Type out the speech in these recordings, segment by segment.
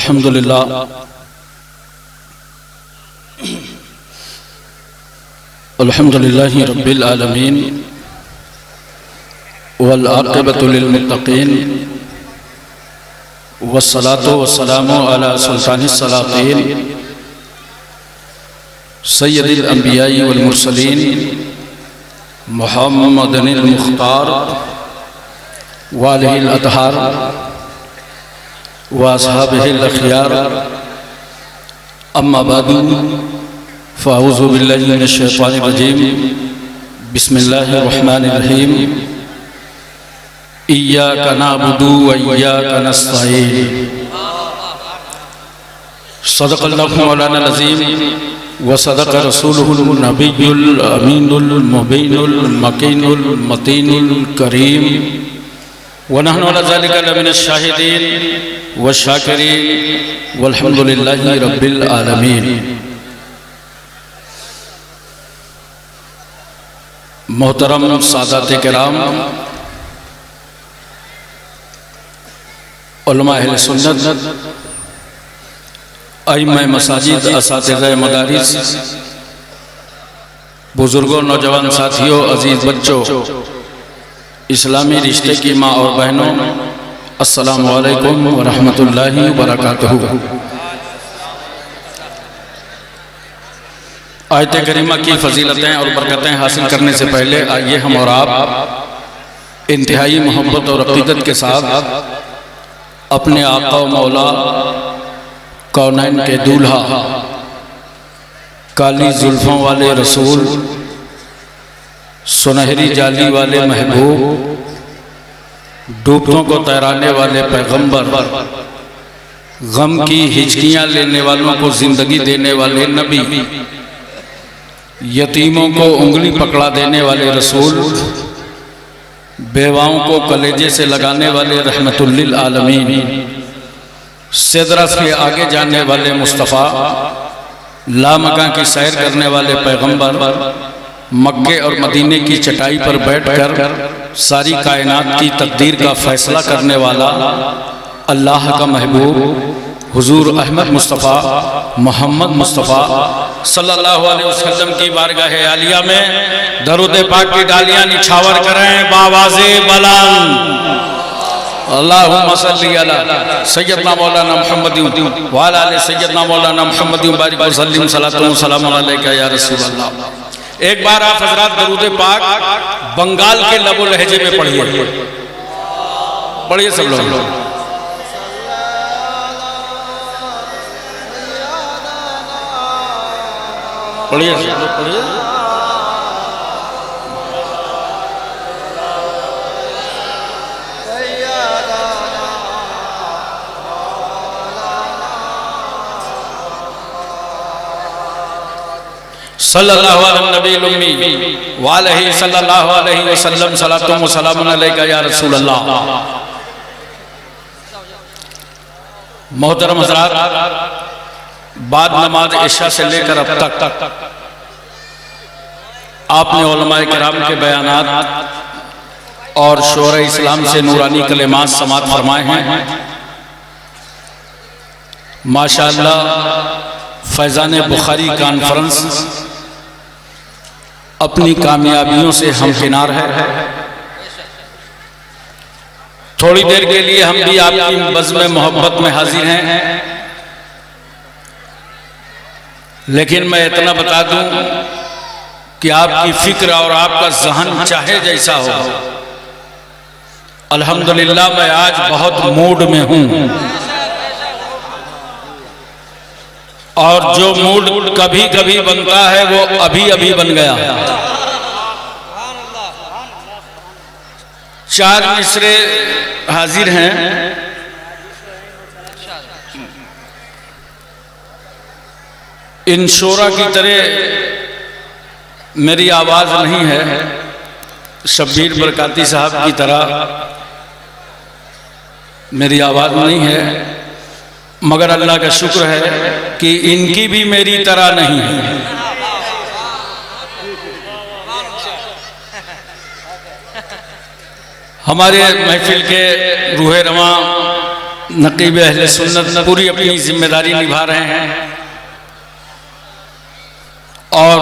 अल्हम्दुलिल्लाह अल्हम्दुलिल्लाहि रब्बिल आलमीन वल आक़िबतु लिल मुत्तक़ीन वस्सलातु वस्सलामु अला सुल्तानिस सलातीन सय्यदिल अंबियाई वल मुरसलीन मुहम्मदिनिल मुख्तार व आलिहिल अतहार व अस्हाबिहिल अखयार अम्मा बादु फ़अऊज़ु बिल्लाहि मिनश शैतानिर रजीम बिस्मिल्लाहिर रहमानिर रहीम इय्याका नअबुदु व इय्याका नस्तईन सदक़ल्लाहु मौलाना अज़ीम व सदक़ रसूलुहुल नबियुल अमीनुल मुबीनुल मकीनुल मतीनुल करीम व नहनु अला ज़ालिका लमिनश शाहिदीन व शाकिरीन वल्हम्दुलिल्लाहि रब्बिल आलमीन। मोहतरम सादात किराम, उलमा अहले सुन्नत, आइम्मा मसाजिद, असातिज़ा मदारिस, बुजुर्गों, नौजवान साथियों, अजीज बच्चों, इस्लामी रिश्ते की माँ और बहनों, अस्सलामु अलैकुम व रहमतुल्लाहि व बरकातुहू। आयत करीमा की फजीलतें और बरकतें हासिल करने से पहले आइए हम और आप इंतहाई मोहब्बत और अक़ीदत के साथ अपने आका व मौला कौनैन के दूल्हा, काली जुल्फ़ों वाले रसूल, सुनहरी जाली वाले महबूब, डूबतों को तैराने वाले पैगंबर, गम की हिचकियाँ लेने वालों को जिंदगी देने वाले नबी, यतीमों को उंगली पकड़ा देने वाले रसूल, बेवाओं को कलेजे से लगाने वाले रहमतुल लिल आलमीन, सिदरा से आगे जाने वाले मुस्तफ़ा, लामका की सैर करने वाले पैगंबर, मक्के और मदीने की चटाई पर बैठकर सारी कायनात की तकदीर का फैसला करने वाला अल्लाह का महबूब हुजूर अहमद मुस्तफ़ा मोहम्मद मुस्तफ़ा सल्लल्लाहु अलैहि वसल्लम की बारगाह आलिया में दरूद पाक की डालियां निछावर करें बावाज़े बुलंद। अल्लाहुम्मा सल्ली अला सय्यदना मौलाना मुहम्मद व अला आलि सय्यदना मौलाना मुहम्मद व बारिक व सल्लिम सलातु व सलाम अलैका या रसूल अल्लाह। एक बार आप हजरात दरूद पाक बंगाल के लबो लहजे में पढ़िए, पढ़िए सब लोग। पढ़िए पढ़िए। सल्लल्लाहु अलैहि नबी व अलैहि सल्लल्लाहु अलैहि वसल्लम सलातु व सलामुन अलैका या रसूल अल्लाह। मोहतरम हज़रात, बाद नमाज इशा से लेकर अब तक आपने उलमाए किराम के बयानात और शोरा इस्लाम से नूरानी कलेमात समात फरमाए हैं। माशाअल्लाह फैज़ान बुखारी कॉन्फ्रेंस अपनी कामयाबियों से हमकिनार है। थोड़ी देर के लिए हम भी आपकी बज़्म मोहब्बत में हाजिर हैं, लेकिन मैं इतना बता दूं कि आपकी फिक्र और आपका ज़हन चाहे जैसा हो, अल्हम्दुलिल्लाह मैं आज बहुत मूड में हूं, और जो मूड कभी कभी बनता है वो अभी अभी बन गया। चार मिसरे हाजिर हैं। इन शोरा की तरह मेरी आवाज़ नहीं है, शब्बीर बरकाती साहब की तरह मेरी आवाज़ नहीं है, मगर अल्लाह का शुक्र है कि इनकी भी मेरी तरह नहीं है। हमारे महफिल के रूहे रवां नकीब अहले सुन्नत पूरी अपनी जिम्मेदारी निभा रहे हैं और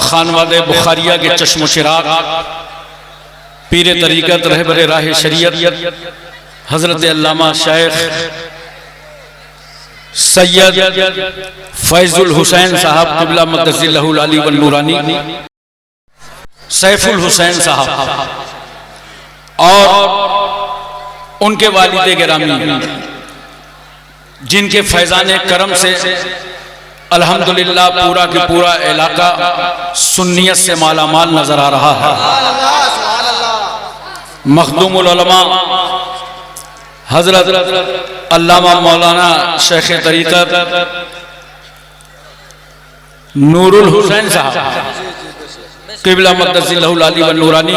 खानवादे बुखारिया के चश्मो चिराग पीर तरीक़त रहबरे राह शरीयत हज़रत अल्लामा शेख सैयद फैजुल हुसैन साहब क़िबला मक़दसिल्लहुल अली व नूरानी सैफुल हुसैन साहब और उनके वालिद गिरामी जिनके फैज़ान करम से अल्हम्दुलिल्लाह पूरा के पूरा इलाका सुन्नियत से मालामाल नजर आ रहा है। मखदूमुल उलमा हजरत अल्लामा मौलाना शेख तरीक़त नूरुल हुसैन साहब क़िबला मक़दसिल्लहुल अली व नूरानी,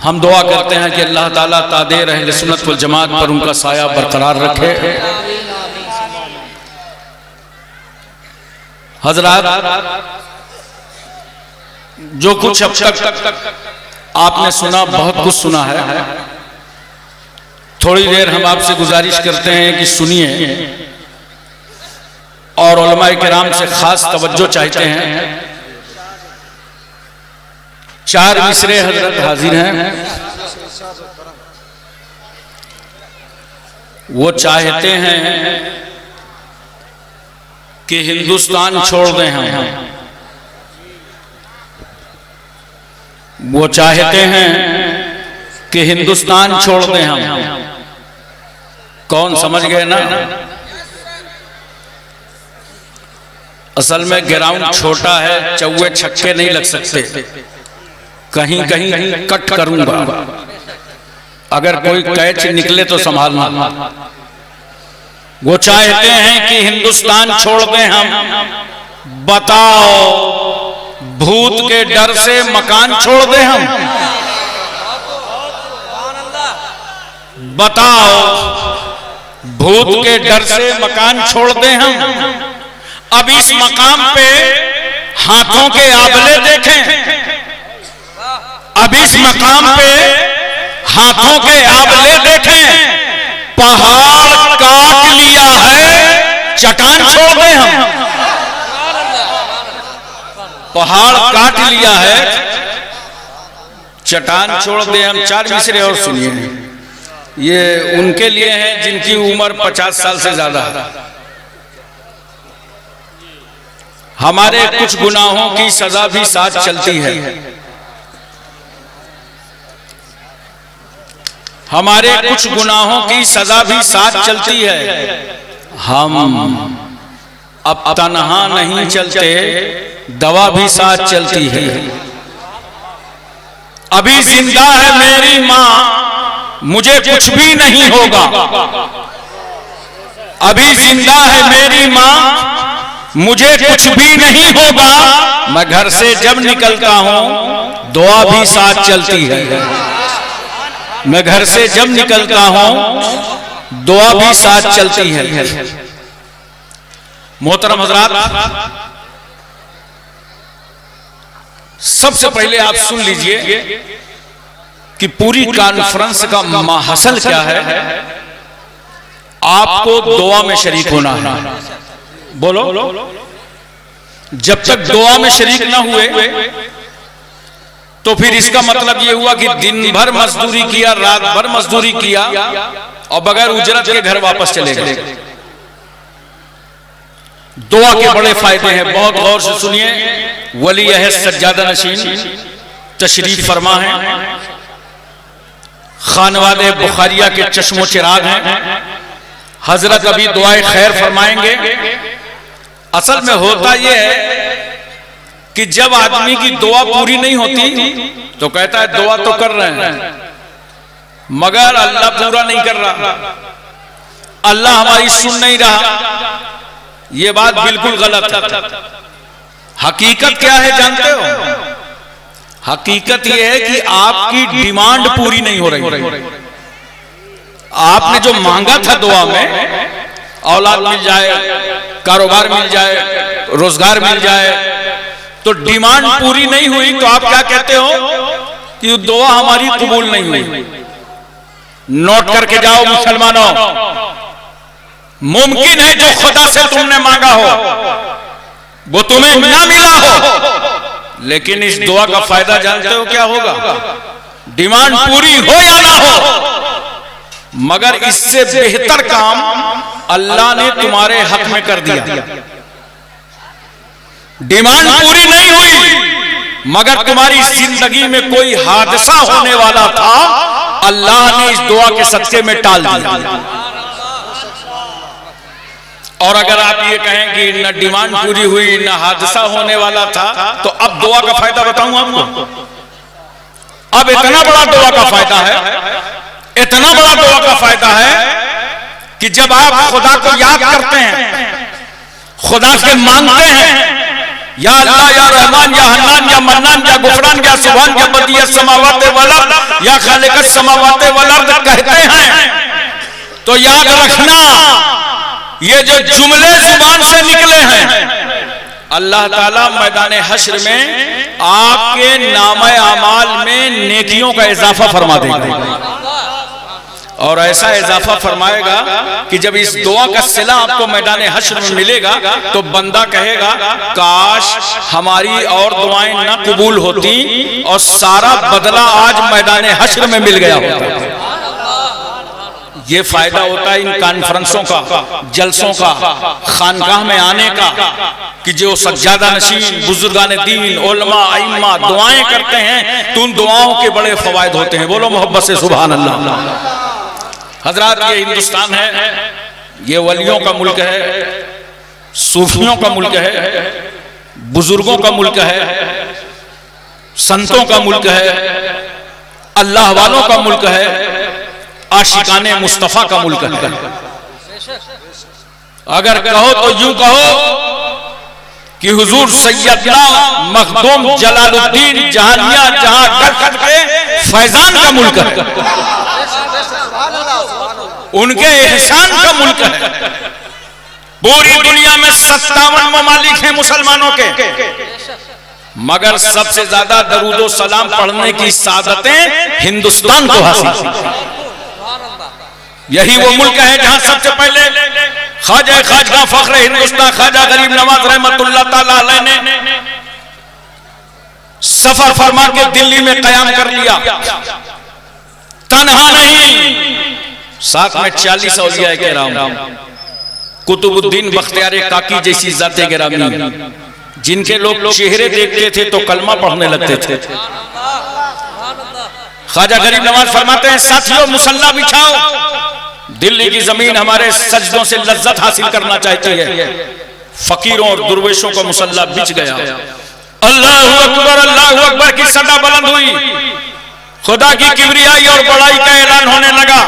हम दुआ करते हैं कि अल्लाह ताला तादेर अहले सुन्नत वल जमात पर उनका साया बरकरार रखे। हजरात, जो कुछ अब तक आपने सुना, बहुत कुछ सुना है। थोड़ी देर हम आपसे गुजारिश करते हैं कि सुनिए और उलमाए किराम से खास तवज्जो चाहते हैं। 4 मिसरे हजरत हाजिर हैं। वो चाहते हैं कि हिंदुस्तान छोड़ दें हम, वो चाहते हैं कि हिंदुस्तान छोड़ दें हम। कौन समझ गए ना? असल में ग्राउंड छोटा है, चौवे छक्के नहीं लग सकते, कहीं कहीं कट करूंगा, अगर कोई कैच निकले तो संभालना। वो चाहते हैं कि हिंदुस्तान छोड़ दें हम। बताओ, भूत के डर से मकान छोड़ दें हम? बताओ, भूत के डर से मकान छोड़ दें हम? अब इस मकाम पे हाथों के आबले देखें, अब इस मकाम पे हाथों के आबले देखें। पहाड़ काट लिया है, चट्टान छोड़ दें हम? पहाड़ काट लिया है, चट्टान छोड़ दें हम। 4 मिसरे और सुनिए, ये उनके लिए हैं जिनकी उम्र 50 साल से ज्यादा है। हमारे कुछ गुनाहों की सजा भी साथ चलती है, हमारे कुछ गुनाहों की सजा भी साथ चलती है। हम अब तन्हा नहीं चलते, दवा भी साथ चलती है। अभी जिंदा है मेरी माँ, मुझे कुछ भी नहीं होगा। अभी जिंदा है मेरी माँ, मुझे कुछ भी नहीं होगा। मैं घर से जब निकलता हूँ, दुआ भी साथ चलती है। मैं घर से जब निकलता हूं, दुआ भी साथ चलती है। मोहतरम हजरात, सबसे पहले आप सुन लीजिए कि पूरी कॉन्फ्रेंस का माहसल क्या है। आपको दुआ में शरीक होना है। बोलो, जब तक दुआ में शरीक ना हुए तो फिर इसका मतलब ये हुआ कि दिन भर मजदूरी किया, रात भर मजदूरी किया और बगैर उजरत के घर वापस चले गए। दुआ के बड़े फायदे हैं, बहुत गौर से सुनिए। वली है सज्जादा नशीन तशरीफ फरमा है, खानवादे बुखारिया के चश्मो चिराग हैं। हजरत अभी दुआए खैर फरमाएंगे। असल में होता यह है कि जब आदमी की दुआ पूरी नहीं होती तो कहता है दुआ तो कर रहे हैं, मगर अल्लाह पूरा नहीं कर रहा, अल्लाह हमारी सुन नहीं रहा। यह बात बिल्कुल गलत है। हकीकत क्या है जानते हो? हकीकत यह है कि आपकी डिमांड पूरी नहीं हो रही। आपने जो मांगा था दुआ में, औलाद मिल जाए, कारोबार मिल जाए, रोजगार मिल जाए, तो डिमांड पूरी नहीं हुई तो आप क्या कहते हो कि दुआ हमारी कबूल नहीं हुई। नोट करके जाओ मुसलमानों, मुमकिन है जो खुदा से तुमने मांगा हो वो तुम्हें ना मिला हो, लेकिन इस दुआ का फायदा जानते हो क्या होगा? डिमांड पूरी हो या ना हो, मगर इससे बेहतर काम अल्लाह ने तुम्हारे हक में कर दिया। डिमांड पूरी नहीं हुई मगर तुम्हारी जिंदगी में कोई हादसा होने वाला था, अल्लाह ने इस दुआ के सदके में टाल दिया। और अगर आप ये कहें कि न डिमांड पूरी हुई न हादसा होने वाला था, तो अब दुआ का फायदा बताऊं आपको। अब इतना बड़ा दुआ का फायदा है, इतना बड़ा दुआ का फायदा है कि जब आप खुदा को याद करते हैं, खुदा से मांगते हैं, या अल्लाह या रहमान या हन्नान या मन्नान या गुफरान या सुभान या बदिया समावाते वल अर्द या खालिक समावाते वल अर्द कहते हैं, तो याद रखना ये जो जुमले जुबान से निकले हैं, अल्लाह ताला मैदान हश्र में आपके नामे अमाल में नेकियों का इजाफा फरमा देगा। और ऐसा इजाफा फरमाएगा कि जब इस दुआ का सिला आपको मैदान हश्र में मिलेगा तो बंदा कहेगा काश हमारी और दुआएं ना कबूल होती और सारा बदला आज मैदान हश्र में मिल गया होता। ये फायदा होता है इन कॉन्फ्रेंसों का, जलसों का, खानकाह में आने का, कि जो सज्जादा नशीन बुजुर्गान दीन उलमा अइम्मा दुआएं करते हैं तो उन दुआओं के बड़े फवायद होते हैं। बोलो मोहब्बत से सुभान अल्लाह। हजरात, ये हिंदुस्तान है, ये वलियों का मुल्क है, सूफियों का मुल्क है, बुजुर्गों का मुल्क है, संतों का मुल्क है, अल्लाह वालों का मुल्क है, आशिकाने मुस्तफा का मुल्क है। अगर कहो तो यूं कहो कि हुजूर सैयदना मखदूम जलालुद्दीन जहानिया जहां दरखत के फैजान का मुल्क है, उनके एहसान का मुल्क है। पूरी दुनिया में 57 ममालिक हैं मुसलमानों के, मगर सबसे ज्यादा दरूदो सलाम पढ़ने की सादतें हिंदुस्तान को हासिल। यही वो मुल्क है जहां सबसे पहले खाजा फख्र हिंदुस्तान ख्वाजा गरीब नवाज रहमतुल्लाह ताला अलैह ने सफर फरमा के दिल्ली में कयाम कर लिया। तन्हा नहीं, साथ में 40 औलिया किराम, कुतुबुद्दीन बख्तियार काकी जैसी जाते गिरामी, जिनके लोग चेहरे देखते थे तो कलमा पढ़ने लगते थे। ख्वाजा गरीब नवाज फरमाते हैं साथियों मुसल्ला बिछाओ, दिल्ली की जमीन हमारे सजदों से लज्जत हासिल करना चाहती है। फकीरों और दुर्वेशों का मुसल्ला बिछ गया। अल्लाहु अकबर की सदा बुलंद हुई, खुदा की किबरियाई और बड़ाई का ऐलान होने लगा।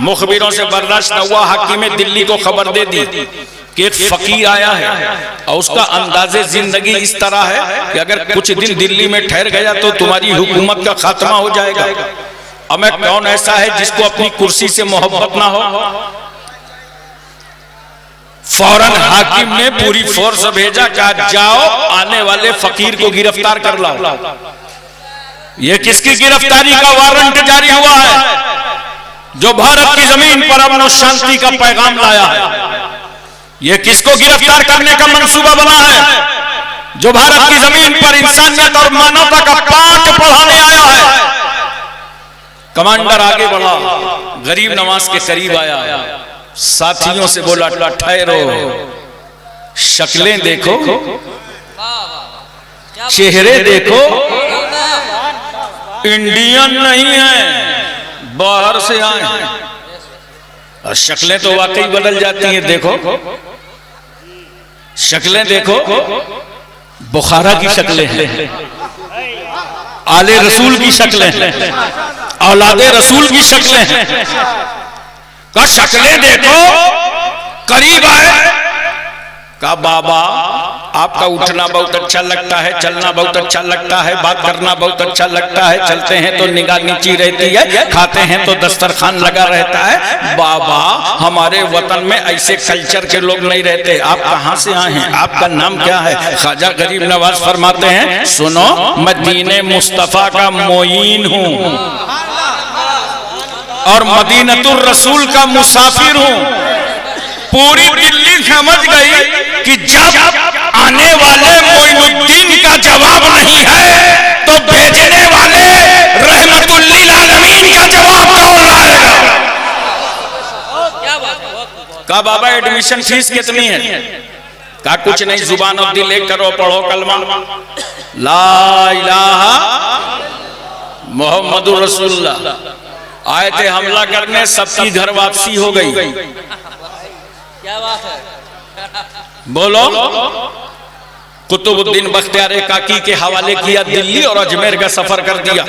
मुखबिरों से बर्दाश्त न हुआ, हाकिम दिल्ली को खबर दे दी कि एक फकीर आया है और उसका अंदाजे जिंदगी इस तरह है कि अगर कुछ दिन दिल्ली में ठहर गया तो तुम्हारी हुकूमत का खात्मा हो जाएगा। अब मैं कौन ऐसा है जिसको अपनी कुर्सी से मोहब्बत ना हो? फौरन हाकिम ने पूरी फोर्स भेजा, कहा जाओ आने वाले फकीर को गिरफ्तार कर लाओ। ये किसकी गिरफ्तारी का वारंट जारी हुआ है? जो भारत की जमीन पर अमन और शांति का पैगाम लाया है। ये किसको गिरफ्तार करने का मंसूबा बना है? जो भारत की जमीन पर इंसानियत और मानवता का पाठ पढ़ाने आया है। कमांडर आगे बढ़ा, गरीब नवाज के करीब आया, साथियों से बोला ठहरो, शक्लें देखो, चेहरे देखो, इंडियन नहीं है, बाहर से आए हैं। और शक्लें तो वाकई बदल जाती हैं। देखो शक्लें देखो, बुखारा की शक्लें हैं, आले रसूल की शक्लें हैं, औलादे रसूल की शक्लें हैं। का शक्लें देखो, करीब आए, का बाबा आपका उठना बहुत अच्छा लगता है, चलना बहुत अच्छा लगता है, बात करना बहुत अच्छा लगता है, चलते हैं तो निगाह नीची रहती है, खाते हैं तो दस्तरखान लगा रहता है। बाबा हमारे वतन में ऐसे कल्चर के लोग नहीं रहते, आप कहाँ से आए हैं, आपका नाम क्या है? ख्वाजा गरीब नवाज फरमाते हैं सुनो, मैं दीने मुस्तफा का मोइन हूँ और मदीनतुर रसूल का मुसाफिर हूँ। पूरी दिल्ली समझ गई कि जब आने वाले मोइनुद्दीन का जवाब नहीं है तो भेजने वाले रहमतुल्लिल आलमीन का जवाब कौन लाएगा। कहा बाबा एडमिशन फीस कितनी है? कहा कुछ नहीं, जुबान अब्दी लेख करो, पढ़ो कलमा ला इलाहा मोहम्मदुर रसूलुल्लाह। आए थे हमला करने, सबकी घर वापसी हो गई। क्या बात है? बोलो। कुतुबुद्दीन बख्तियार काकी के हवाले किया दिल्ली और अजमेर का सफर कर दिया।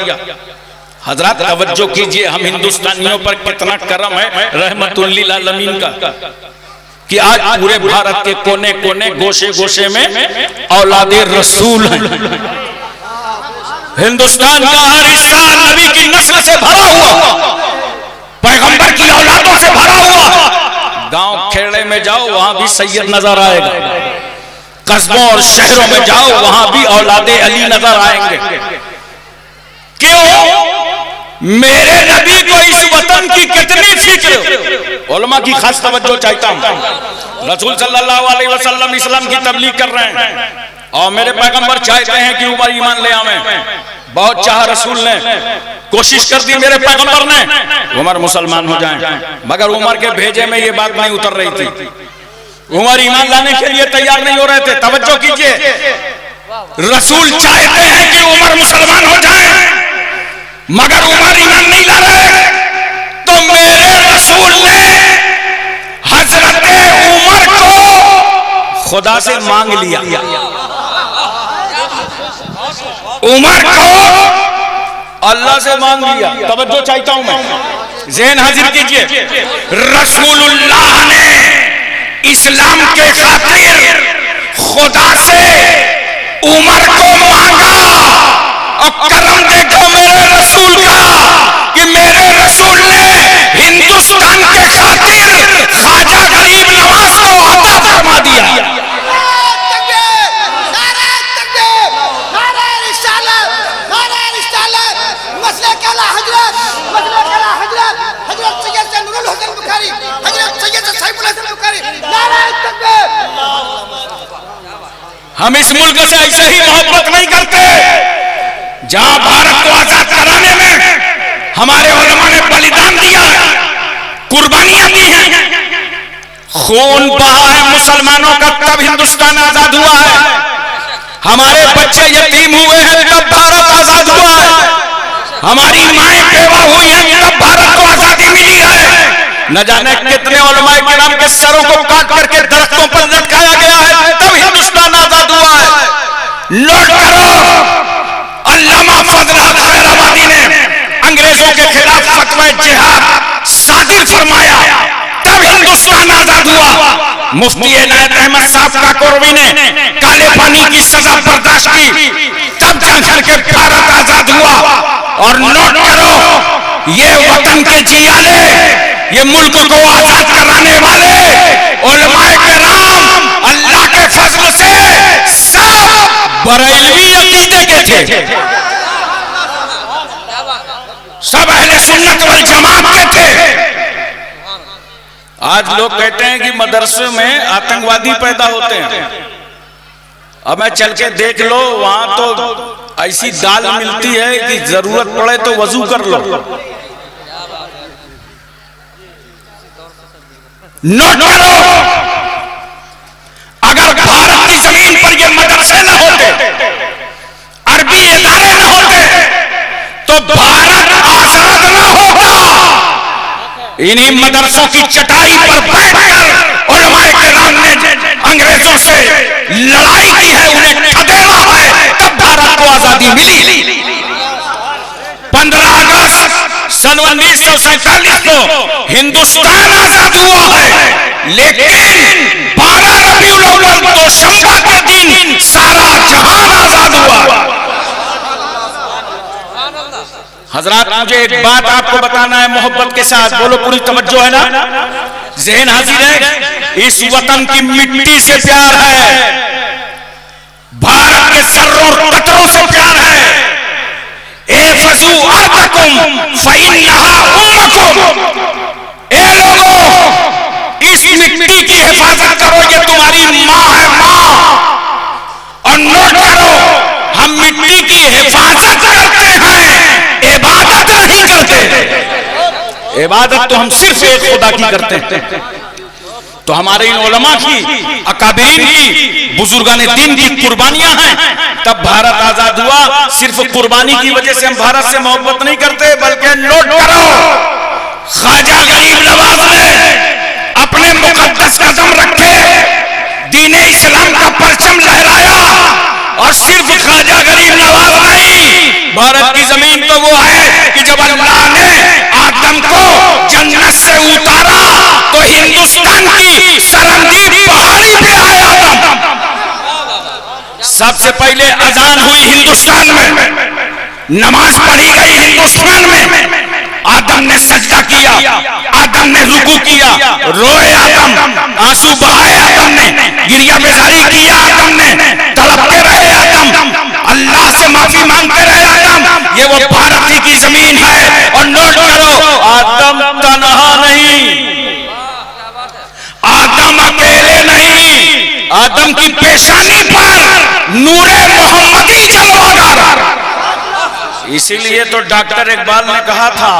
हजरत तवज्जो कीजिए, हम हिंदुस्तानियों पर कितना करम है रहमतुल्लिल आलमीन का कि आज पूरे भारत के कोने कोने गोशे गोशे में औलादे रसूल हैं। हिंदुस्तान का हर हिस्सा नबी की नस्ल से भरा हुआ, पैगंबर की औलादों से भरा हुआ। गांव खेड़े में जाओ वहां भी सैयद नजर आएगा, कस्बों और शहरों में जाओ वहां भी औलादे अली नजर आएंगे। क्यों? मेरे नबी को इस वतन की कितनी फिक्र। उलमा की खास तवज्जो चाहता हूं। रसूल सल्लल्लाहु अलैहि वसल्लम इस्लाम की तबलीग कर रहे हैं और मेरे पैगंबर चाहते हैं कि उमर ईमान ले आवे। बहुत चाह रसूल ने, कोशिश कर दी मेरे पैगंबर ने उमर मुसलमान हो जाएं, मगर उमर के भेजे में ये बात नहीं उतर रही थी। उमर ईमान लाने के लिए तैयार नहीं हो रहे थे। तवज्जो कीजिए, रसूल चाहते हैं कि उमर मुसलमान हो जाएं, मगर उमर ईमान नहीं ला रहे। तो मेरे रसूल ने हजरत उमर को खुदा से मांग लिया। उमर को अल्लाह से मांग लिया। तवज्जो चाहता हूं मैं, ज़हन हाजिर कीजिए। रसूलुल्लाह ने इस्लाम के खातिर खुदा से उमर को मांगा। और करम देखो मेरे रसूल का कि मेरे रसूल ने हिंदुस्तान के खातिर ख्वाजा गरीब नवाज को अता फरमा दिया। हम इस मुल्क से ऐसे ही मोहब्बत नहीं करते। जहां भारत को आजाद कराने में हमारे उलमा ने बलिदान दिया, कुर्बानियां दी हैं, खून बहा है मुसलमानों का, तब हिंदुस्तान आजाद हुआ है। हमारे बच्चे यतीम हुए हैं तब भारत आजाद हुआ है। हमारी माएं बेवा हुई हैं तब भारत को आजादी मिली है। न जाने कितने उलमाए किराम के सरों को काट करके दरख्तों पर लटकाया गया है, तब हिंदुस्तान आजाद हुआ है। नोट करो, अल्लामा फजल हैदराबादी ने अंग्रेजों के खिलाफ फतवा जिहाद सादिर फरमाया, तब हिंदुस्तान आजाद हुआ। मुफ्ती इनायत अहमद साहब काकोरवी ने काले पानी की सजा बर्दाश्त की, तब जाकर के भारत आजाद हुआ। और नोट करो, ये वतन के जियाले, ये मुल्क को आजाद कराने वाले उलमाए किराम अल्लाह के फजल से सब बरेलवी अकीदे के थे, सब अहले सुन्नत वल जमात के थे। आज लोग कहते हैं कि मदरसे में आतंकवादी पैदा होते हैं। अब मैं चल के देख लो, वहां तो ऐसी दाल मिलती है कि जरूरत पड़े तो वजू कर लो। नोट करो, अगर भारत की जमीन पर ये मदरसे न होते, अरबी इदारे न होते, तो भारत आजाद न होता। इन्हीं मदरसों की चटाई पर बैठकर उलमाए किराम ने अंग्रेजों से लड़ाई की है, उन्हें खदेड़ा है, तब भारत को आजादी मिली। 15 अगस्त सन 1947 को हिंदुस्तान आजाद हुआ है, लेकिन 12 रबीउल अव्वल दोशंबा के दिन सारा जहान आजाद हुआ। हजरात, मुझे एक बात आपको बताना है मोहब्बत के साथ, बोलो पूरी तवज्जो है ना, ज़हन हाजिर है। इस वतन की मिट्टी से प्यार है, भारत के सर्रों और कतरों से प्यार है। एफज़ू आतकुम फ़इन्नहा उम्मकुम। ए लोगों, इस मिट्टी की इबादत तो हम सिर्फ एक खुदा की करते हैं। तो हमारे इन उलमा की, अकाबरीन की, बुजुर्गान दीन की कुर्बानियां हैं, तब भारत आजाद हुआ। सिर्फ कुर्बानी की वजह से हम भारत से मोहब्बत नहीं करते, बल्कि नोट करो, ख्वाजा गरीब नवाज ने अपने मुकद्दस कदम रखे, दीन इस्लाम का परचम लहराया, और सिर्फ ख्वाजा गरीब नवाज नहीं, भारत की जमीन तो वो है कि जब अल्लाह ने आदम को जन्नत से उतारा तो हिंदुस्तान की सरहदी पहाड़ी पे आए आदम। सबसे पहले अजान हुई हिंदुस्तान में, नमाज पढ़ी गई हिंदुस्तान में, आदम ने सजदा किया, आदम ने रुकू किया, रोए आदम, आंसू बहाए आदम ने, गिरिया बेजारी किया आदम ने, तड़पते रहे आदम, अल्लाह से माफी मांगते रहे आदम। ये वो भारत की जमीन है। और नोट करो, आदम तन्हा नहीं, आदम अकेले नहीं, आदम की पेशानी पर नूरे मोहम्मदी जलवागर। इसीलिए तो डॉक्टर इकबाल ने कहा था,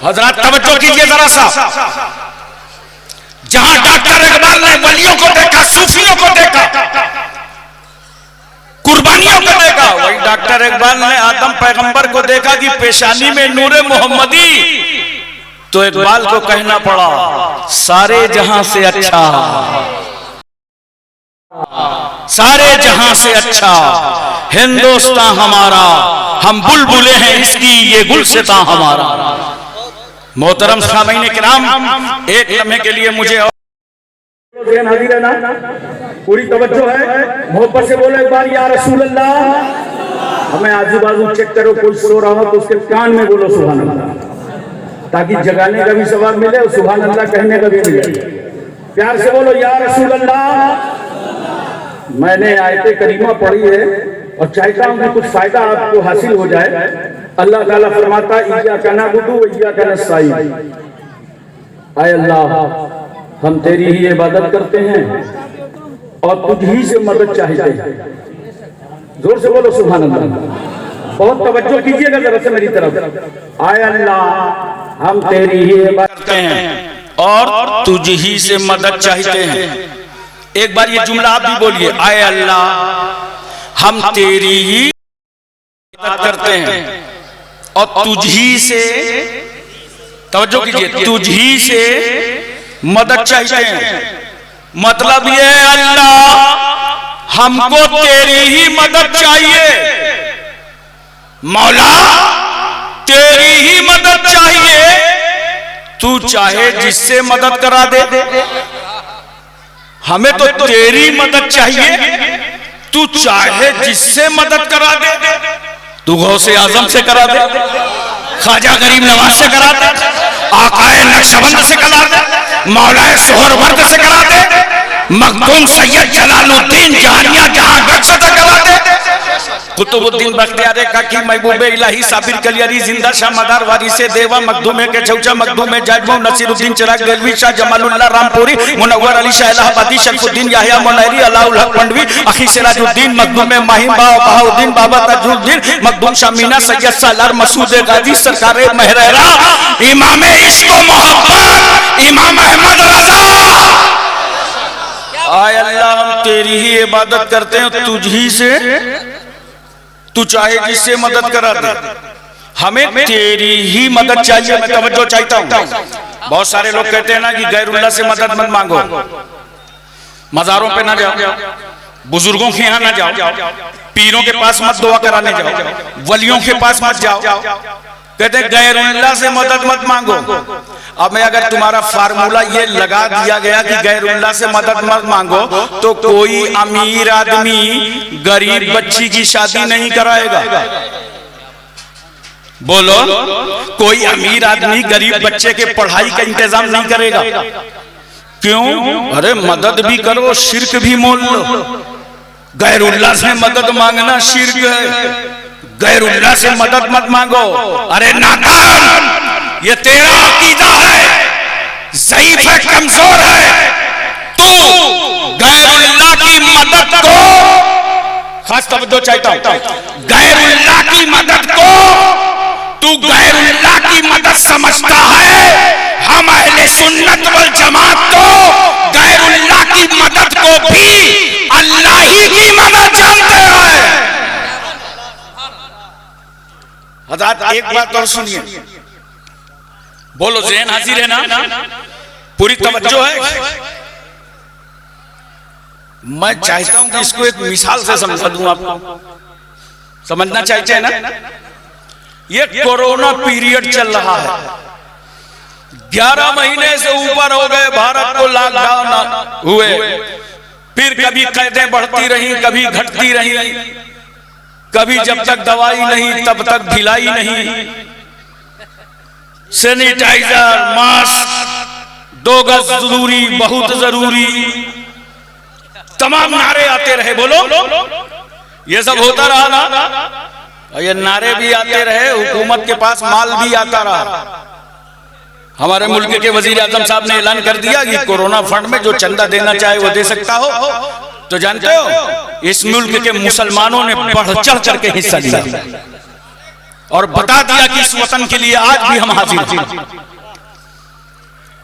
हजरत तवज्जो कीजिए जरा सा, जहां डॉक्टर इकबाल ने वलियों को देखा, सूफियों को देखा, कुर्बानियों को देखा, वही डॉक्टर इकबाल ने आदम पैगंबर को देखा कि पेशानी में नूरे मोहम्मदी। तो इकबाल को कहना पड़ा, सारे जहां से अच्छा, सारे जहां से अच्छा हिंदुस्तान हमारा, हम बुलबुले हैं इसकी, ये गुलसितां हमारा। मोहतरम सामीन किराम, एक लम्हे के लिए मुझे हाजिर है ना, पूरी तवज्जो है, मोहब्बत से बोलो एक बार या रसूल अल्लाह। हमें आजू बाजू चेक करो, कोई सो रहा हो तो उसके कान में बोलो सुभान अल्लाह, ताकि जगाने का भी सवाब मिले और सुभान अल्लाह कहने का भी मिले। प्यार से बोलो या रसूल अल्लाह। मैंने आयते करीमा पढ़ी है और चाहता हूं कि कुछ फायदा आपको हासिल हो जाए। अल्लाह ताला फरमाता, इय्याका नअबुदु व इय्याका नस्तईन। आए अल्लाह, हम तेरी ही इबादत करते हैं और तुझ ही से मदद चाहते हैं। जोर से बोलो सुभान अल्लाह। बहुत तवज्जो कीजिएगा जरा से मेरी तरफ। आए अल्लाह, हम तेरी ही इबादत करते हैं और तुझ ही से मदद चाहते हैं। एक बार ये जुमला आप भी बोलिए, आए अल्लाह, हम तेरी ही मदद करते हैं और तुझ ही से, तवज्जो कीजिए, तुझ ही से मदद चाहते हैं। मतलब ये अल्लाह, हमको तेरी ही मदद चाहिए, मौला तेरी ही मदद चाहिए। तू चाहे जिससे मदद करा दे, हमें तो तेरी मदद चाहिए। तू चाहे जिससे मदद करा दे, तू गौसे आजम से करा दे, ख्वाजा गरीब नवाज से करा दे, आकाए नक्शबंद से करा दे, मौलाए सोहरवर्द से करा दे, मखदूम सैयद जलालुद्दीन जहानिया जहांगीर से करा दे, कुतुबुद्दीन बख्तियार काकी महबूबे इलाही साबिर कलियारी जिंदा शाह मदार वारिसे देवा मखदूमे के चौचा मखदूमे जाजमो नसीरुद्दीन चिराग गलवी शाह जमालुल्लाह रामपुरी मुनव्वर अली शाह इलाहाबादी शरफुद्दीन याहिया मुनैरी अलाउल हक पंडवी अखी सिराजुद्दीन मखदूमे माहिम बहाउद्दीन बाबा ताजुद्दीन मखदूम शामीना सैयद सालार मसूद गाजी सरकार महरेरा इमाम इश्क व मोहब्बत इमाम अहमद रजा। आय अल्लाह, हम तेरी ही इबादत करते हैं, तुझ ही से, तू चाहे जिससे मदद करा दे, हमें तेरी ही मदद चाहिए। मैं तवज्जो चाहता हूँ। बहुत सारे लोग कहते हैं ना कि गैरुल्लाह से मदद मत मांगो, मजारों पे ना जाओ, बुजुर्गों के यहाँ ना जाओ, पीरों के पास मत दुआ कराने जाओ, वलियों के पास मत जाओ, कहते हैं गैरुल्लाह से मदद मत मांगो। अब मैं अगर तुम्हारा फार्मूला ये लगा दिया गया कि गैरुल्लाह से मदद मत मांगो, तो कोई अमीर आदमी गरीब बच्ची की शादी नहीं कराएगा। बोलो, कोई अमीर आदमी गरीब बच्चे के पढ़ाई का इंतजाम नहीं करेगा। क्यों? अरे मदद भी करो, शिर्क भी मोल लो। गैरुल्लाह से मदद मांगना शिर्क है, गैरुल्लाह से मदद मत मांगो। अरे नादान, ये तेरा अकीदा है, ज़ईफ है, कमजोर है। तू गैरुल्लाह की मदद को, खास तवज्जो चाहता हूं, गैरुल्लाह की मदद को तू गैरुल्लाह की मदद समझता है। हम अहले सुन्नत वल जमात तो गैरुल्लाह की मदद को भी अल्लाह ही की मदद जानते हैं। हज़रत एक बात और सुनिए, बोलो ज़हन हाजिर है ना, पूरी तवज्जो है। मैं चाहता हूं कि इसको एक मिसाल से समझा दूं आपको, समझना चाहते हैं ना। ये कोरोना पीरियड चल रहा है, 11 महीने से ऊपर हो गए, भारत को लॉकडाउन हुए, फिर कभी कैदें बढ़ती रही, कभी घटती रही, कभी जब तक दवाई नहीं तब तक ढिलाई नहीं, सैनिटाइजर, मास्क, 2 गज दूरी बहुत जरूरी, तमाम नारे आते रहे। बोलो, ये सब होता रहा ना, और ये नारे भी आते रहे, हुकूमत के पास माल भी आता रहा। हमारे मुल्क के वजीर आजम साहब ने ऐलान कर दिया कि कोरोना फंड में जो चंदा देना चाहे वो दे सकता हो। तो जानते हो, इस मुल्क के मुसलमानों ने बढ़ चढ़ करके हिस्सा लिया और बता दिया कि इस वतन के लिए आज भी हम हाजिर हैं।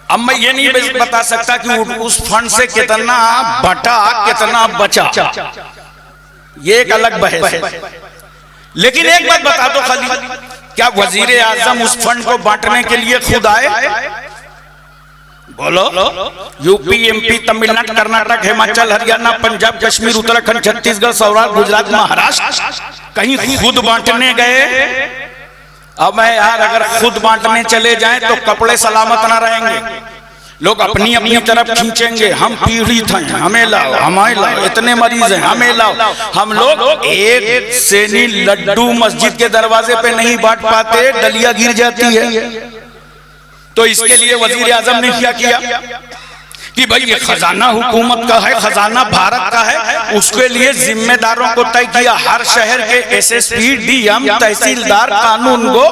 अब मैं ये नहीं बता सकता कि उस फंड से कितना बटा कितना बचा, ये एक अलग बहस है। लेकिन एक बात बता दो खाली, क्या वजीर आजम उस फंड को बांटने के लिए खुद आए? बोलो, यूपी, एमपी, तमिलनाडु, कर्नाटक, हिमाचल, हरियाणा, पंजाब, कश्मीर, उत्तराखंड, छत्तीसगढ़, सौराष्ट्र, गुजरात, महाराष्ट्र, कहीं खुद बांटने गए? अब मैं यार, अगर खुद बांटने चले जाएं तो कपड़े सलामत ना रहेंगे, लोग अपनी अपनी तरफ खींचेंगे। हम पीड़ित हैं, हमें लाओ, हमें लाओ, इतने मरीज हैं, हमें लाओ। हम लोग एक सेनी लड्डू मस्जिद के दरवाजे पे नहीं बांट पाते, डलिया गिर जाती है। तो इसके लिए वजीर आजम ने क्या किया कि भाई ये खजाना हुकूमत का है, खजाना भारत का है, उसके लिए जिम्मेदारों को तय किया। हर शहर के एसएसपी, डीएम, तहसीलदार, कानून गो,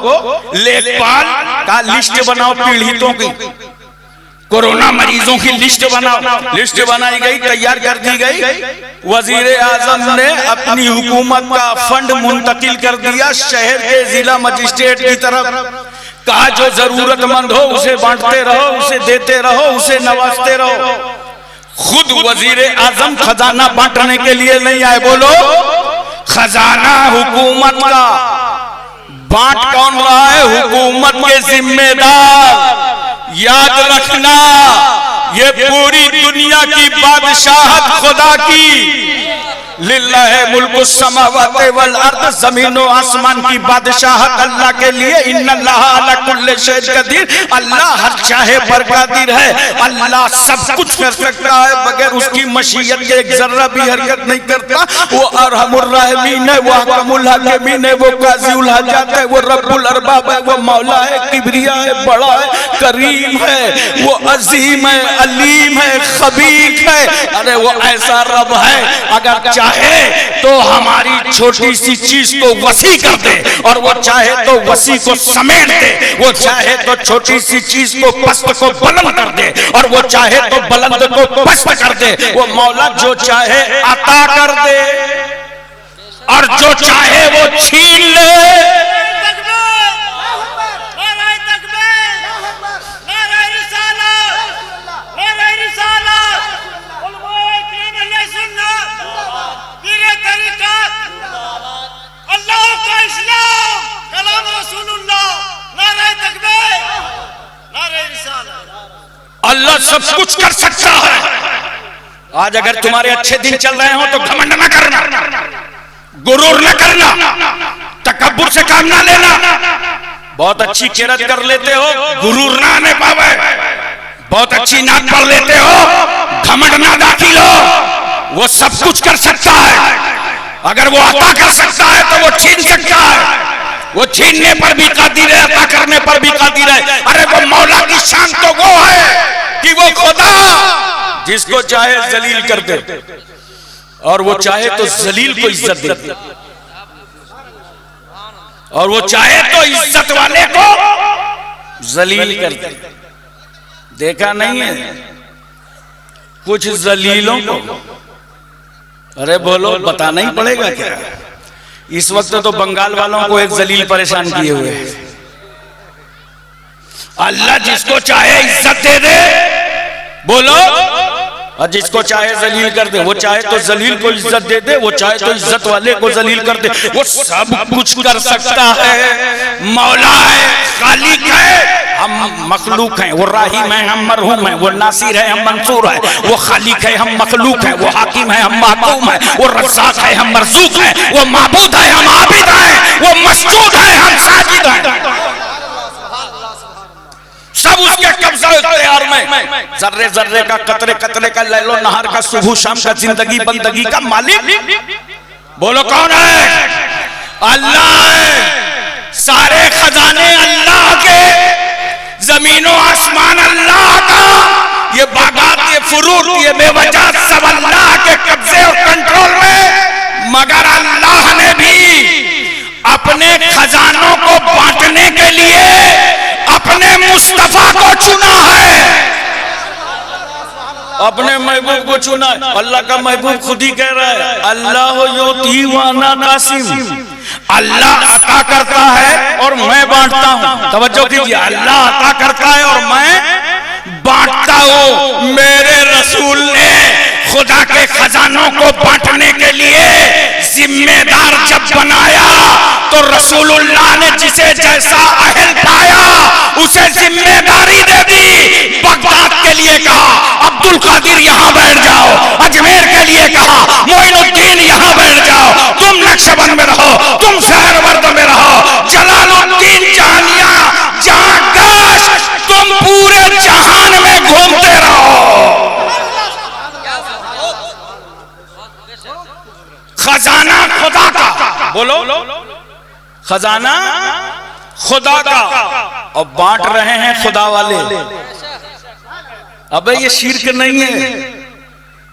लेखपाल का लिस्ट बनाओ, पीड़ितों की, कोरोना मरीजों की लिस्ट बनाओ। लिस्ट बनाई गई, तैयार कर दी गई। वजीर आजम ने अपनी हुकूमत का फंड मुंतकिल कर दिया शहर के जिला मजिस्ट्रेट की तरफ। कहा जो जरूरतमंद हो उसे बांटते रहो, उसे देते रहो, उसे नवाजते रहो। खुद वजीर आजम खजाना बांटने के लिए नहीं आए। बोलो, खजाना हुकूमत का, बांट कौन रहा है? हुकूमत के जिम्मेदार। याद रखना, ये पूरी दुनिया की बादशाहत खुदा की। लिल्लाहि मुल्कु समावाति वल अर्द, जमीन और आसमान की बादशाहत अल्लाह के लिए। इन्नल्लाह अला कुल्लि शैइन कदीर, अल्लाह हर चाहे पर कादिर है। अल्लाह सब कुछ कर सकता है, बगैर उसकी मशीयत के एक जर्रा भी हरकत नहीं करता। वो अरहमुर राहिमीन है, वो अहकमुल हाकिमीन है, वो काज़िउल हाजात है, वो रब्बुल अरबाब है, वो मौला है, किबरिया है, बड़ा है, करीम है, वो अजीम है, अलीम है, खबीर है। अरे वो ऐसा रब है, अगर चाहे तो हमारी छोटी सी चीज को वसी कर दे, और वो चाहे तो वसी को समेट दे। वो चाहे तो छोटी सी चीज को पस्त को बुलंद कर दे, और वो चाहे तो बुलंद को पस्त कर दे। वो मौला जो चाहे अता कर दे, और जो चाहे वो छीन ले। अल्लाह सब कुछ कर सकता है। आज अगर तुम्हारे अच्छे दिन चल रहे हो तो घमंड न करना, गुरूर न करना, तकब्बुर से काम ना लेना। बहुत अच्छी किरत कर लेते हो, गुरूर ना आने पावे। बहुत अच्छी नात पढ़ लेते हो, घमंड ना दाखिल हो। वो सब कुछ कर सकता है। अगर वो अता कर सकता है तो वो छीन सकता है। वो छीनने पर भी कादिर है, अता करने पर भी कादिर है। अरे वो मौला की शान तो वो है कि वो खुदा जिसको चाहे जलील कर दे, और वो चाहे तो जलील को इज्जत दे। और वो चाहे तो इज्जत वाले को जलील कर दे। देखा नहीं है कुछ जलीलों को? अरे बोलो, बताना ही पड़ेगा क्या? इस वक्त तो बंगाल वालों को एक जलील परेशान किए हुए हैं। अल्लाह जिसको चाहे इज्जत दे दे, बोलो, और जिसको चाहे जलील कर दे। वो चाहे तो जलील को इज्जत दे दे, वो चाहे तो इज्जत वाले को जलील कर दे। वो सब कुछ कर सकता है। मौला है, खालिक है, हम मखलूक हैं। वो राहीम है, हम मरहूम हैं। वो नासिर है, हम मंसूर हैं। वो खालिक है, हम मखलूक हैं। वो हाकिम है, हम महकूम हैं। वो रज़्ज़ाक़ है, हम मरज़ूक़ हैं। वो माबूद है, हम आबिद हैं। वो मसजूद है, हम साजिद हैं। सब उसके कब्जा इख्तियार में। जर्रे जर्रे का, कतरे कतरे का, लैलो नहार का, सुबह शाम का, जिंदगी बंदगी का मालिक बोलो कौन है? अल्लाह है। सारे खजाने अल्लाह के, जमीनो आसमान अल्लाह का, ये बागात, ये फुरूर, ये बेवजह सब अल्लाह के कब्जे और कंट्रोल में। मगर अल्लाह ने भी अपने खजानों को बांटने के लिए अपने मुस्तफा को चुना है। अपने महबूब को चुना है। अल्लाह का महबूब खुद ही कह रहा है, अल्लाह युती व अना कासिम। अल्लाह अता करता है और मैं बांटता हूं। तवज्जो कीजिए, अल्लाह अता करता है और मैं बांटता हूं। मेरे रसूल ने खुदा के खजानों को बांटने के लिए जिम्मेदार जब बनाया तो रसूलुल्लाह ने जिसे जैसा अहल पाया उसे जिम्मेदारी दे दी। बगदाद के लिए कहा अब्दुल कादिर यहाँ बैठ जाओ, अजमेर के लिए कहा मोइनुद्दीन यहाँ बैठ जाओ, तुम नक्शबंद में रहो, तुम सहरवर्द में रहो, जलालुद्दीन जहानिया जहां काश तुम पूरे जहान में घूमते रहो। खजाना खुदा का, बोलो, खजाना खुदा का, और बांट रहे हैं खुदा वाले। अबे ये शिर्क नहीं है,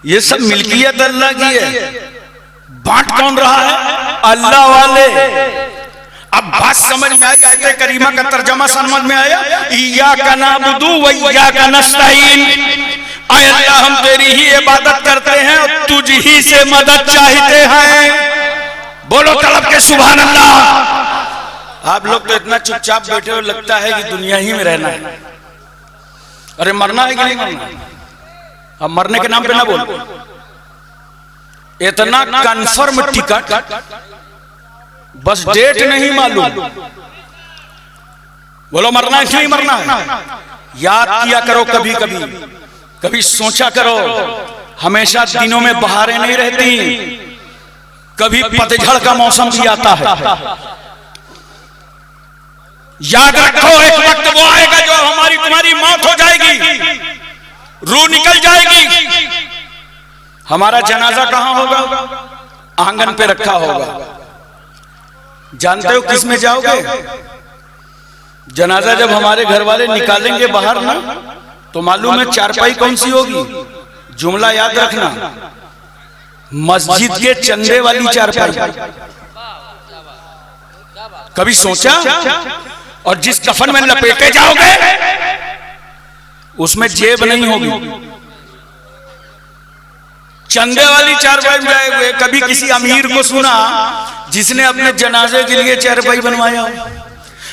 ये सब मिल्कियत अल्लाह की है। बांट कौन रहा है? अल्लाह वाले। अब बात समझ में आई, आयत करीमा का तर्जमा समझ में आया। इय्याका नअबुदु व इय्याका नस्तईन। आय अल्लाह, हम तेरी ही इबादत करते हैं और तुझ ही से मदद चाहते हैं। बोलो तलब के सुभान अल्लाह। आप लोग तो इतना चुपचाप बैठे हो, लगता है कि दुनिया ही में रहना है। अरे मरना है कि नहीं मरना? अब मरने के नाम पे ना बोलो। इतना कन्फर्म टिकट, बस डेट नहीं मालूम। बोलो मरना है कि नहीं मरना है? याद किया करो कभी कभी, कभी सोचा करो। हमेशा दिनों में बहारें नहीं रहती, कभी पतझड़ का मौसम भी आता है। याद रखो, एक वक्त वो आएगा जो हमारी तुम्हारी मौत हो जाएगी, रूह निकल जाएगी। हमारा जनाजा कहां होगा? आंगन पे रखा होगा। जानते हो किस में जाओगे? जनाजा जब हमारे घर वाले निकालेंगे बाहर ना, तो मालूम है चारपाई कौन सी होगी? जुमला याद रखना, मस्जिद के चंदे वाली चारपाई। कभी सोचा? और जिस कफन में लपेटे जाओगे उसमें जेब नहीं होगी, चंदे वाली चारपाई में जाएंगे। कभी किसी अमीर को सुना जिसने अपने जनाजे के लिए चारपाई बनवाया?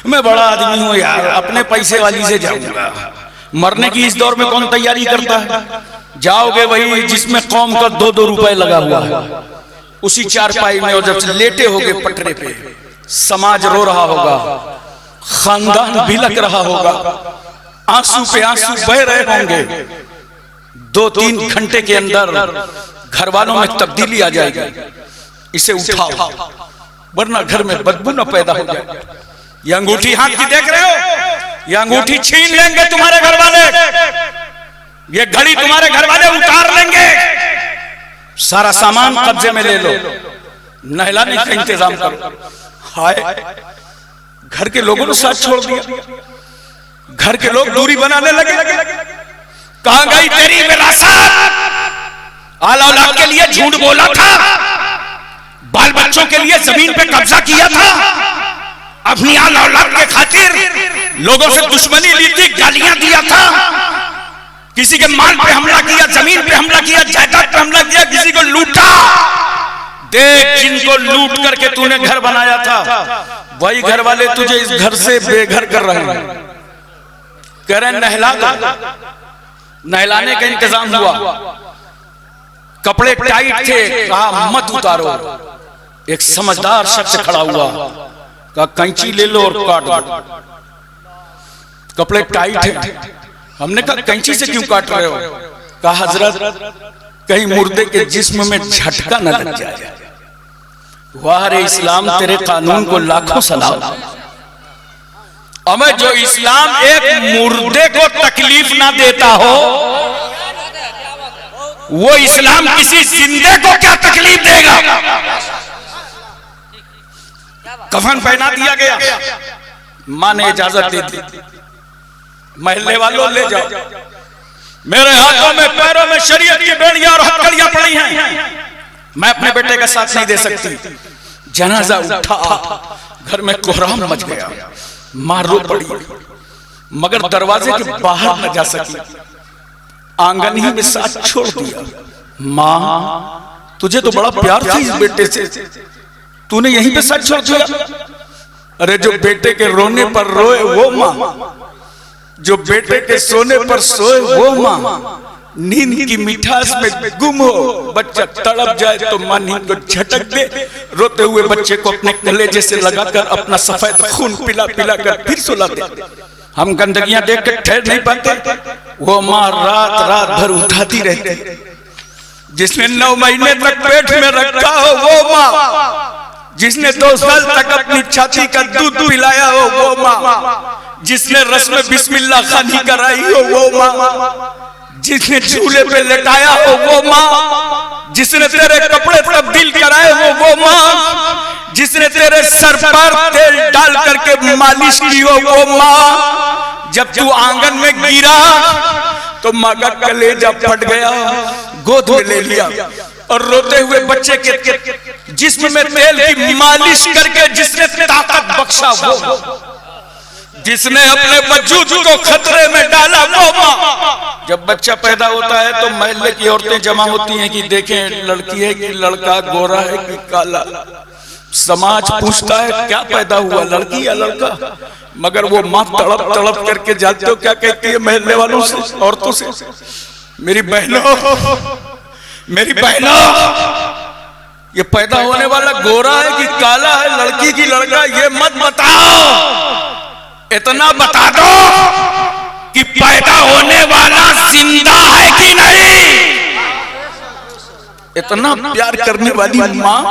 मैं बड़ा आदमी हूं यार, अपने पैसे वाली से जाऊंगा। मरने की इस दौर में कौन तैयारी करता है? जाओगे वही जिसमें कौम का 2-2 रुपए लगा हुआ है, उसी चारपाई में। और जब लेटे होगे पटरे पे, समाज रो रहा होगा, खानदान बिलक रहा होगा, आंसू पे आंसू बह रहे होंगे। 2-3 घंटे के अंदर घर वालों में तब्दीली आ जाएगी। इसे उठाओ वरना घर में बदबू न पैदा हो जाए। ये अंगूठी हाथ की देख रहे हो? ये अंगूठी छीन लेंगे तुम्हारे घर वाले, ये घड़ी तुम्हारे घर वाले उतार लेंगे, सारा सामान कब्जे में ले लो, नहलाने का इंतजाम करो। हाय, घर के लोगों ने साथ छोड़ दिया, घर के लोग दूरी बनाने लगे। कहां गई तेरी विरासत? आला औलाद के लिए झूठ बोला था, बाल बच्चों के लिए जमीन पे कब्जा किया था, अपनी आल औलाद के खातिर लोगों से दुश्मनी ली थी, गालियां दिया था, किसी के माल पे हमला किया, जमीन पे हमला किया, जायदाद पे हमला किया, किसी को लूटा। देख जिनको लूट करके तूने घर बनाया था, वही घर वाले तुझे इस घर से बेघर कर रहे हैं। कह रहे नहला दो, नहलाने का इंतजाम हुआ, कपड़े टाइट थे, कहा मत उतारो। एक समझदार शख्स खड़ा हुआ, कहा कैंची ले लो और काट दो, कपड़े टाइट हैं। हमने कहा कैंची से क्यों काट रहे हो? कहा हजरत कहीं मुर्दे के जिस्म में झटका न लग जाए। वाह रे इस्लाम, तेरे कानून को लाखों सलाम। हमें जो इस्लाम एक मुर्दे को तकलीफ ना देता हो, वो इस्लाम किसी जिंदे को क्या तकलीफ देगा? कफन पहना दिया गया, मां ने इजाजत दे दी, महल्ले वालों ले जाओ, मेरे हाथों में पैरों में शरीयत की बेड़ियां और हथकड़ियां पड़ी हैं, मैं अपने बेटे का साथ नहीं दे सकती। जनाजा उठा, घर में कोहराम मच गया, मां रो पड़ी, मगर दरवाजे के बाहर न जा सकी, आंगन ही में साथ छोड़ दिया। मां तुझे तो बड़ा प्यार था इस बेटे से, तूने यहीं पे साथ छोड़ दिया। अरे जो बेटे के रोने पर रोए वो मां, जो बेटे के सोने पर सोए वो मां, नींद की मिठास में गुम हो, बच्चा तड़प जाए तो मां नींद को झटक दे, रोते हुए बच्चे को अपने कलेजे से लगाकर अपना सफेद खून पिला पिला कर फिर सुला दे। हम गंदगियां देख कर ठहर नहीं पाते, वो मां रात रात भर उठाती रहती। जिसने 9 महीने तक पेट में रखा हो वो मां, जिसने 2 साल तक अपनी छाती का दूध पिलाया हो वो मां, जिसने रस्म बिस्मिल्लाह खानी कराई हो वो मां, जिसने झूले पे लेटाया हो वो मां, जिसने तेरे कपड़े तब्दील कराए हो वो मां, जिसने तेरे सर पर तेल डाल करके मालिश की हो वो मां। जब तू आंगन में गिरा तो मां का कलेजा फट गया, गोद में ले लिया और रोते हुए बच्चे के जिस्म में तेल की मालिश करके जिसने ताकत बख्शा वो, जिसने अपने वजूद को खतरे में डाला वो मां। जब बच्चा पैदा होता है तो महल्ले की औरतें जमा होती हैं कि देखें लड़की है कि लड़का, गोरा है कि काला। समाज पूछता है क्या पैदा हुआ, लड़की या लड़का? मगर वो मां तड़प तड़प करके जाते हो क्या कहती है महल्ले वालों से, औरतों से, मेरी बहनों, मेरी बहनों, ये पैदा होने वाला गोरा है कि काला है, लड़की की लड़का, ये मत बताओ, इतना बता दो कि पैदा होने वाला जिंदा है कि नहीं। इतना प्यार करने वाली मां,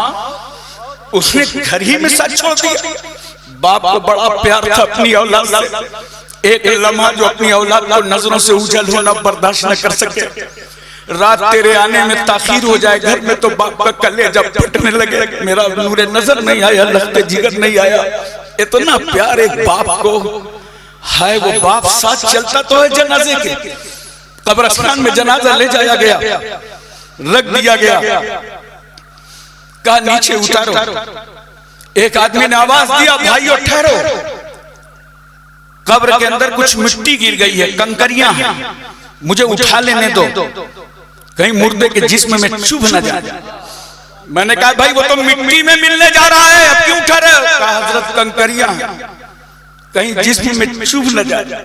उसने घर ही में साथ छोड़ दिया। बाप को बड़ा प्यार था अपनी औलाद से, एक लम्हा जो अपनी औलाद को नजरों से उजल होना बर्दाश्त न कर सके, रात तेरे आने में ताखीर हो जाए घर में तो बाप का कलेजा फटने लगे, मेरा नूरे नजर नहीं आया, लफ्ते जिगर नहीं आया। इतना प्यार एक बाप को है, वो बाप साथ चलता तो है जनाजे के। कब्रिस्तान में जनाजा ले जाया गया, रख दिया गया, कहा नीचे उतारो। एक आदमी ने आवाज दिया भाइयों ठहरो, कब्र के अंदर कुछ मिट्टी गिर गई है, कंकरियां हैं, मुझे उठा लेने दो, कहीं मुर्दे के जिस्म में चुभ न जाए। मैंने कहा भाई वो तो मिट्टी में मिलने जा रहा है, अब क्यों उठा रहे हो? कहा हजरत कंकरियां कहीं जिस्म में चुभ न जाए।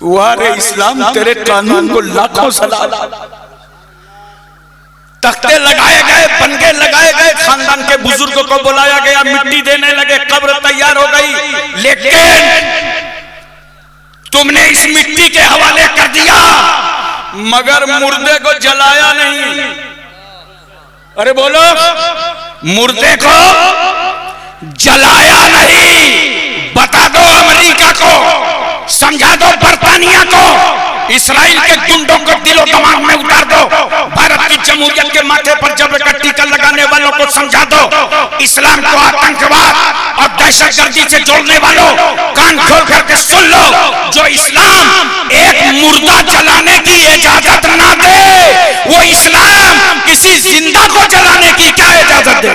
वाह रे इस्लाम, तेरे कानून को लाखों सलाम। तख्ते लगाए गए, बनके लगाए गए, खानदान के बुजुर्गों को बुलाया गया, मिट्टी देने लगे, कब्र तैयार हो गई, लेकिन तुमने इस मिट्टी के हवाले कर दिया मगर मुर्दे को जलाया नहीं। अरे बोलो, मुर्दे को जलाया नहीं। बता दो अमेरिका को, समझा दो बर्तानिया को, इसराइल के गुंडों को दिलो दिमाग में उतार दो, भारत की जमहूरियत के माथे पर जबर का टीका लगाने वालों को समझा दो, इस्लाम को आतंकवाद और दहशतगर्दी से जोड़ने वालों कान खोल करके सुन लो, जो इस्लाम एक मुर्दा जलाने की इजाजत ना दे, वो इस्लाम किसी जिंदा को जलाने की क्या इजाजत दे?